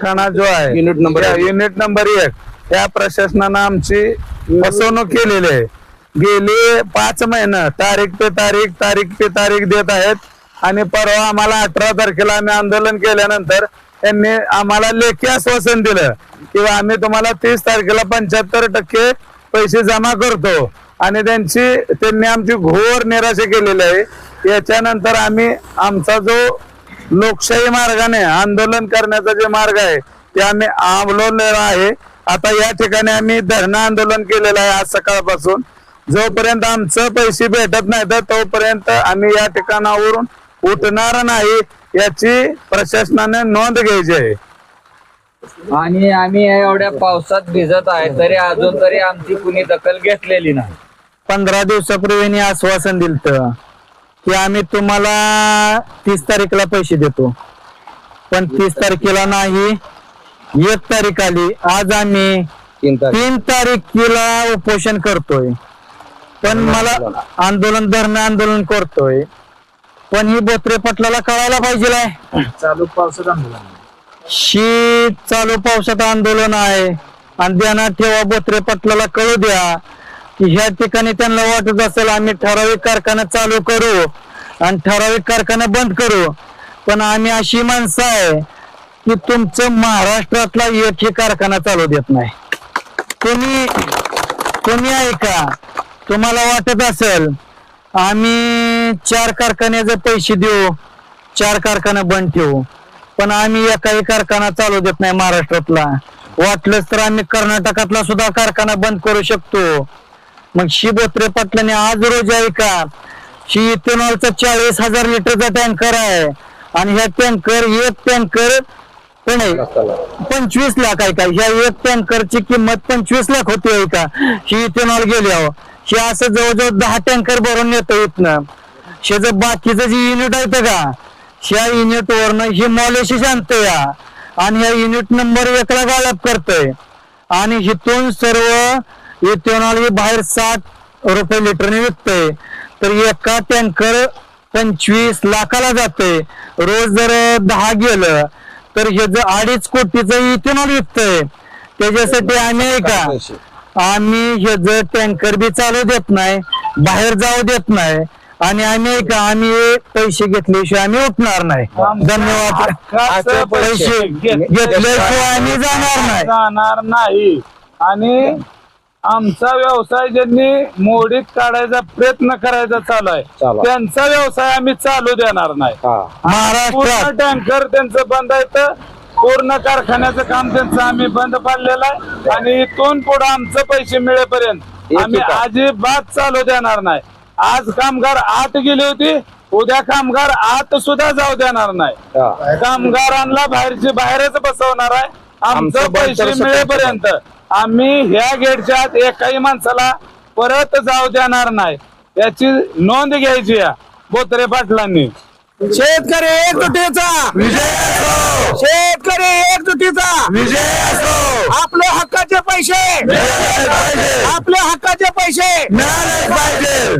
कारखाना जो आहे युनिट नंबर 1 या प्रशासनानं आमची फसवणूक केलेली आहे. गेले 5 महिने तारीख पे तारीख देत आहेत आणि परवा आम्हाला 18 तारखेला आम्ही आंदोलन केल्यानंतर त्यांनी आम्हाला लेखी आश्वासन दिलं की आम्ही तुम्हाला 30 तारखेला 75% पैसे जमा करतो आणि त्यांनी आमची घोर निराशा केलेली आहे. याच्यानंतर आम्ही आमचा जो लोकशाही मार्गाने आंदोलन करण्याचा जे मार्ग आहे ते आम्ही अवलंबलेला आहे. आता या ठिकाणी आम्ही धरणं आंदोलन केलेलं आहे आज सकाळपासून. जोपर्यंत आमचं पैसे भेटत नाही तर तोपर्यंत आम्ही या ठिकाणावरून उठणार नाही याची प्रशासनाने नोंद घ्यायची आहे. आणि आम्ही एवढ्या पावसात भिजत आहे तरी अजून तरी आमची कुणी दखल घेतलेली नाही. 15 दिवसापूर्वी आश्वासन दिलं की आम्ही तुम्हाला 30 तारीखला पैसे देतो, पण 30 तारखेला नाही. 1 तारीख आली, आज आम्ही 3 तारखेला उपोषण करतोय, पण मला धरणं आंदोलन करतोय. पण ही बोत्रे पाटलाला कळायला पाहिजे चालू पावसात आंदोलन चालू पावसात आंदोलन आहे. आणि ध्यानात ठेवा, बोत्रे पाटलाला कळू द्या की ह्या ठिकाणी त्यांना वाटत असेल आम्ही ठराविक कारखाना चालू करू आणि ठराविक कारखाना बंद करू, पण आम्ही अशी माणसं आहे की तुमचं महाराष्ट्रातला एकही कारखाना चालू देत नाही. तुम्ही ऐका, तुम्हाला वाटत असेल आम्ही 4 कारखान्याचे पैसे देऊ, 4 कारखाना बंद ठेवू, पण आम्ही एकाही कारखाना चालू देत नाही महाराष्ट्रातला. वाटलंच तर आम्ही कर्नाटकातला सुद्धा कारखाना बंद करू शकतो. मग बोत्रे पाटलाने आज रोज ऐका, इथेनॉलचा 40,000 लिटरचा टँकर आहे आणि ह्या एक टँकर 25 लाख आहे का? ह्या एक टँकरची किंमत 25 लाख होती आहे का? ही इथेनॉल गेल्यावर हे असं जवळजवळ 10 टँकर भरून येतं इथनं. जर बाकीचं जे युनिट आहे का, ह्या युनिट वरनं ही मॉलेशिस आणतोय आणि ह्या युनिट नंबर 1 ला गाळप करतोय आणि हिथून सर्व इथेनॉल ही बाहेर 60 रुपये लिटरने विकतोय. तर एका टँकर 25 लाखाला जाते. रोज जर 10 गेलं तर हे जर 2.5 कोटीचं इथेनॉल विकतोय. त्याच्यासाठी आम्ही हे जर टँकर बी चालू देत नाही, बाहेर जाऊ देत नाही आणि आम्ही पैसे घेतल्याशिवाय आम्ही उठणार नाही. धन्यवाद. पैसे घेतल्याशिवाय आम्ही जाणार नाही आणि आमचा व्यवसाय ज्यांनी मोडीत काढायचा प्रयत्न करायचा चालू आहे त्यांचा व्यवसाय आम्ही चालू देणार नाही. महाराष्ट्रात टँकर त्यांचं बंद आहे तर पूर्ण कारखान्याचं काम त्यांचं आम्ही बंद पाडलेलं आहे आणि इथून पुढे आमचं पैसे मिळेपर्यंत आम्ही अजिबात चालू देणार नाही. आज कामगार आत गेली होती, उद्या कामगार आत सुद्धा जाऊ देणार नाही. कामगारांना बाहेरच बसवणार आहे. आमचं पैसे मिळेपर्यंत आम्ही ह्या गेटच्या आत एकाही माणसाला परत जाऊ देणार नाही. याची नोंद घ्यायची या बोत्रे पाटलांनी. शेतकरी एकजुटीचा विजय असो. शेतकरी एकजुटीचा विजय असो. आपल्या हक्काचे पैसे मिळाले पाहिजे. आपल्या हक्काचे पैसे मिळाले पाहिजे.